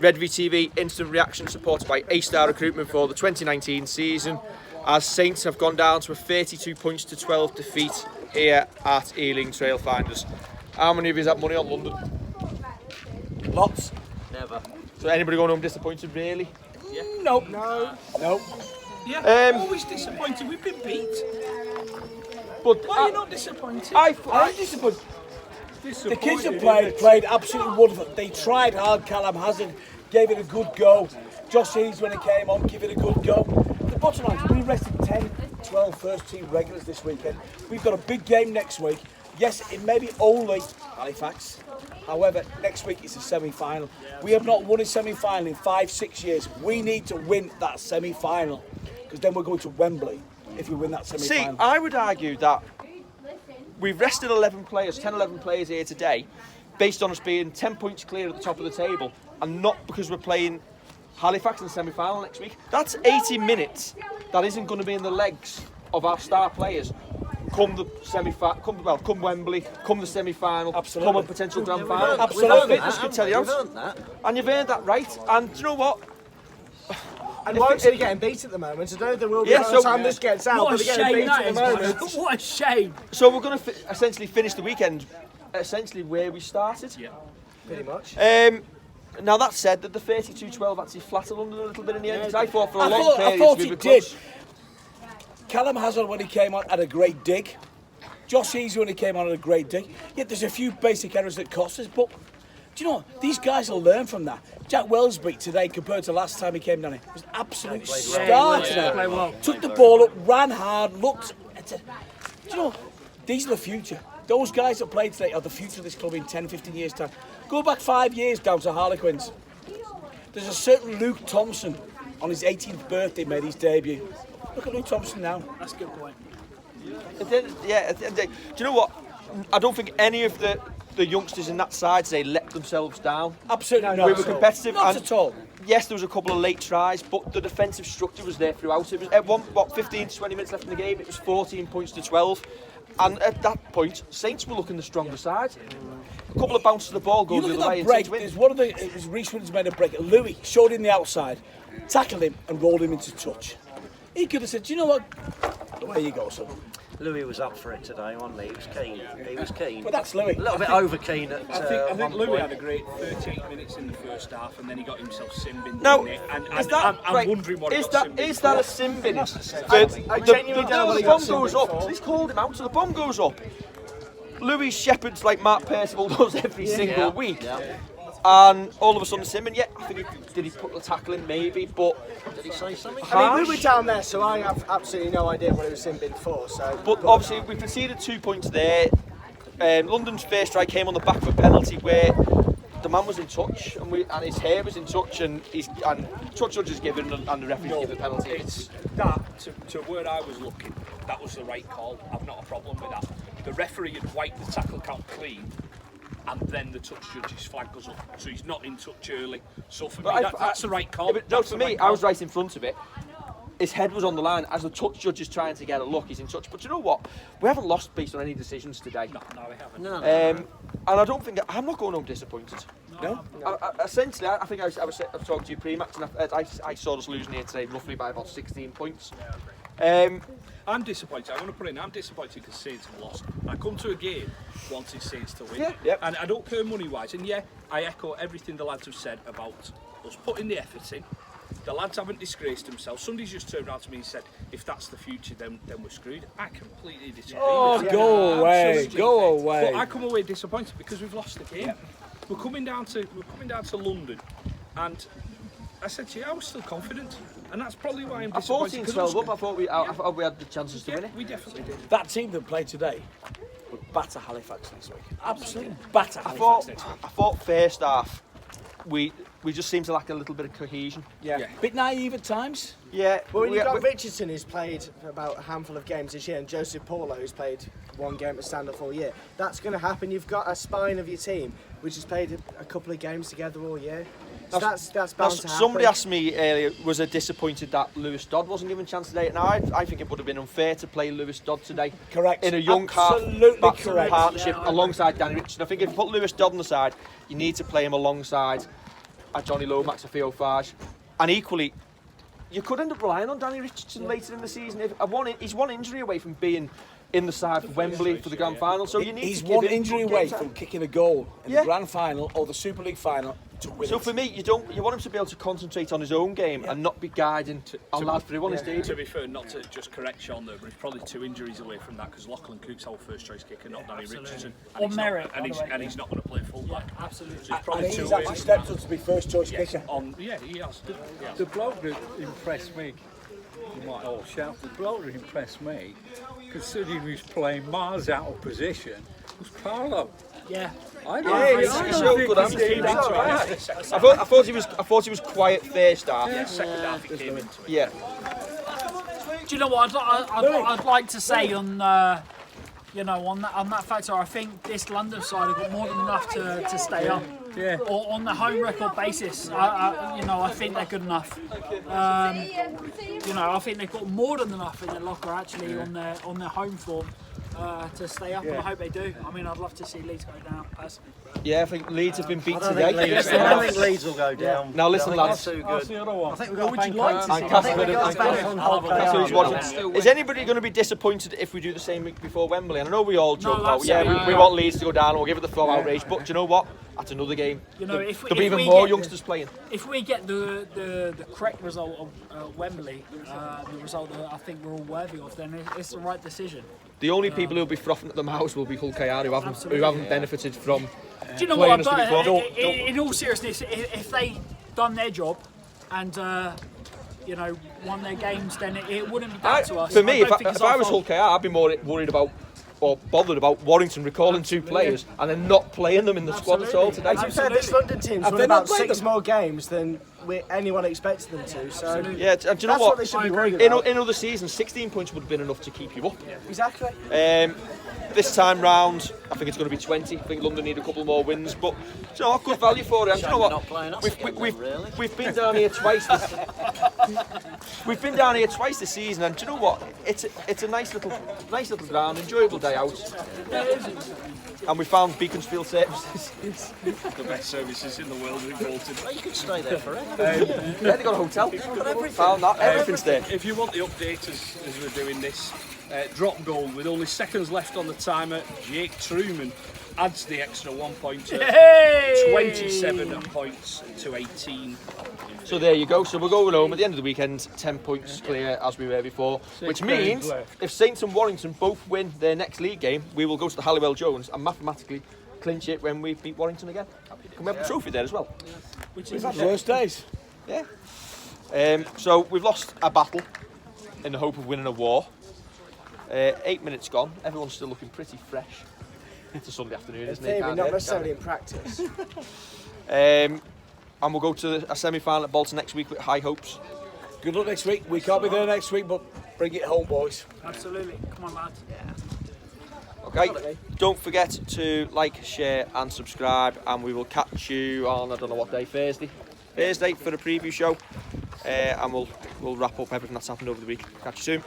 Red VTV instant reaction supported by A-Star Recruitment for the 2019 season, as Saints have gone down to a 32 points to 12 defeat here at Ealing Trailfinders. How many of you have money on London? Lots. Never. So anybody going home disappointed, really? Yeah. Nope. No. Nope. Yeah. Always disappointed. We've been beat. But Why are you not disappointed? I'm disappointed. The kids have played absolutely wonderful. They tried hard. Callum Hazard gave it a good go. Josh Hayes, when he came on, gave it a good go. The bottom line is we rested 10, 12 first team regulars this weekend. We've got a big game next week. Yes, it may be only Halifax. However, next week it's a semi-final. We have not won a semi-final in 5-6 years. We need to win that semi-final because then we're going to Wembley if we win that semi-final. See, I would argue that we've rested 11 players here today, based on us being 10 points clear at the top of the table, and not because we're playing Halifax in the semi-final next week. That's 80 minutes that isn't going to be in the legs of our star players. Come the come Wembley, come the semi-final, come a potential grand final. Absolutely. Fitness can tell you and you've earned that right. And do you know what? And Warwick's getting beat at the moment. I know there will be a time this gets out, but they're getting beat at the moment. What a shame. So we're going to essentially finish the weekend essentially where we started. Yeah. Pretty much. Now that said, that the 32-12 actually flattered London a little bit in the end, because I thought for a long I period thought we he were did. close. Callum Hazard, when he came on, had a great dig. Josh Easy, when he came on, had a great dig. Yet there's a few basic errors that cost us, but do you know what? These guys will learn from that. Jack Wellsbury today, compared to last time he came down here, was an absolute star today. Took the ball up, ran hard, looked. Do you know what? These are the future. Those guys that played today are the future of this club in 10, 15 years' time. Go back 5 years down to Harlequins. There's a certain Luke Thompson on his 18th birthday made his debut. Look at Luke Thompson now. That's a good point. Do you know what? I don't think any of the youngsters in that side today let themselves down. Absolutely not. We were competitive. Not at all. Yes, there was a couple of late tries, but the defensive structure was there throughout. It was at 15 to 20 minutes left in the game. It was 14 points to 12. And at that point, Saints were looking the stronger side. A couple of bounces of the ball go the other way. You look at that break, there's one of the, it was Reece Williams made a break. Louis showed him the outside, tackled him and rolled him into touch. He could have said, do you know what? Away you go, son. Louis was up for it today, wasn't he? He was keen. He was keen. But that's Louis. A little bit over keen at I think Louis point. had a great 38 minutes in the first half, and then he got himself sin-binned. Now, I'm wondering what is that a sin bin? I genuinely don't know The bomb goes up. He's called him out, so the bomb goes up. Louis shepherds like Mark Percival does every single week. And all of a sudden, Simon, I think did he put the tackle in? Maybe, but Did he say something? I mean, we were down there, so I have absolutely no idea what it was sin-bin for. So, But obviously, we conceded 2 points there. London's first strike came on the back of a penalty where the man was in touch, and his hair was in touch, and touch judge is given, and the referee gives the penalty. It's that to where I was looking. That was the right call. I've not a problem with that. The referee had wiped the tackle count clean, and then the touch judge's flag goes up, so he's not in touch early. So for me, that's the right call. But no, for me, I was right in front of it. His head was on the line as the touch judge is trying to get a look. He's in touch, but you know what? We haven't lost based on any decisions today. No, we haven't. No. And I don't think I'm not going home disappointed. No. Essentially, I think I was talking to you pre-match, and I saw us losing here today roughly by about 16 points. I'm disappointed. I want to put in. I'm disappointed because Saints have lost. I come to a game wanting Saints to win, and I don't care money-wise. And I echo everything the lads have said about us putting the effort in. The lads haven't disgraced themselves. Somebody's just turned around to me and said, "If that's the future, then we're screwed." I completely disagree. with that. Go away, Absolutely. go away. But I come away disappointed because we've lost the game. We're coming down to London, and I said to you, I was still confident, and that's probably why I'm disappointed. 14-12 up. I thought we had the chances to win it. We definitely did. That team that played today would batter Halifax next week. Absolutely batter Halifax next week. I thought first half we just seemed to lack a little bit of cohesion. Yeah. Bit naive at times. Yeah. well, when you've got Richardson, who's played about a handful of games this year, and Joseph Paulo, who's played one game at stand-up all year, that's going to happen. You've got a spine of your team which has played a couple of games together all year. So that's bound to happen. Somebody asked me earlier, was I disappointed that Lewis Dodd wasn't given a chance today? Now, I think it would have been unfair to play Lewis Dodd today. Correct. In a young Absolutely correct. partnership alongside Danny Richardson. I think if you put Lewis Dodd on the side, you need to play him alongside a Johnny Lomax, a Theo Farge, and equally, you could end up relying on Danny Richardson later in the season. He's one injury away from being in the side for Wembley for the grand final, so you need He's to give one him injury good away game from time. kicking a goal in the grand final or the Super League final to win So it. for me, you want him to be able to concentrate on his own game and not be guiding a lad through on his day. To be fair, not to just correct Sean there, but he's probably 2 injuries away from that because Lachlan Cook's our first choice kicker, not Danny Richardson. Or Merritt, And he's not going to play full back. Absolutely. So he's probably And 2 he's away actually from stepped that. up to be first choice kicker. He has. The bloke that impressed me, you might all shout, the bloke that impressed me, considering he was playing miles out of position, was Paolo. Yeah. I he's so good, hasn't he? I thought he was quiet first half. Yeah, second half he came into it. Yeah. Do you know what I'd like to say on on that factor? I think this London side have got more than enough to stay up. Yeah. Or on the home record basis, I think they're good enough. I think they've got more than enough in their locker actually on their home form to stay up, and I hope they do. I mean, I'd love to see Leeds go down personally. Yeah, I think Leeds have been beat I don't today. think Leeds will go down. Now listen, lads. Too That's good. the other one. I think we've got Would you like to see? And Casper, Casper's watching. Is anybody going to be disappointed if we do the same week before Wembley? And I know we all joke about, absolutely. we want Leeds to go down and we'll give it the full outrage, but do you know what? That's another game. If There'll be even more youngsters playing. If we get the correct result of Wembley, the result that I think we're all worthy of, then it's the right decision. The only people who'll be frothing at the mouth will be Hull KR who haven't benefited from. Do you know playing what? us before. In all seriousness, if they done their job and won their games, then it wouldn't be down to us. For me, I don't think it's if I our was Hull fault. KR, I'd be more worried about or bothered about Warrington recalling 2 players and then not playing them in the squad at all today. And to be fair, this London team's won about 6 more games than anyone expected them to. So Yeah, and do you know that's what? what they should be worried about. In other seasons, 16 points would have been enough to keep you up. Exactly. This time round, I think it's going to be 20. I think London need a couple more wins, but do you know what? Good value for it. And do you know what? We've been down here twice. We've been down here twice this season, and do you know what? It's a nice little ground, enjoyable day out. And we found Beaconsfield Services. The best services in the world in Bolton. You could stay there forever. Yeah, they got a hotel. Found that. Everything's there. If you want the update as we're doing this, drop goal with only seconds left on the timer, Jake Truman adds the extra 1 point to 27 points to 18. So there you go. So we're going home at the end of the weekend, 10 points clear as we were before. Which means if Saints and Warrington both win their next league game, we will go to the Halliwell Jones and mathematically clinch it when we beat Warrington again. Can we have the trophy there as well? Which is Worst days. Yeah. So we've lost a battle in the hope of winning a war. 8 minutes gone. Everyone's still looking pretty fresh. It's a Sunday afternoon, isn't it? Maybe not necessarily in practice. And we'll go to a semi-final at Bolton next week with high hopes. Good luck next week. We can't be there next week, but bring it home, boys. absolutely. Come on, lads. Okay. Don't forget to like, share, and subscribe. And we will catch you on I don't know what day. Thursday for the preview show. And we'll wrap up everything that's happened over the week. Catch you soon.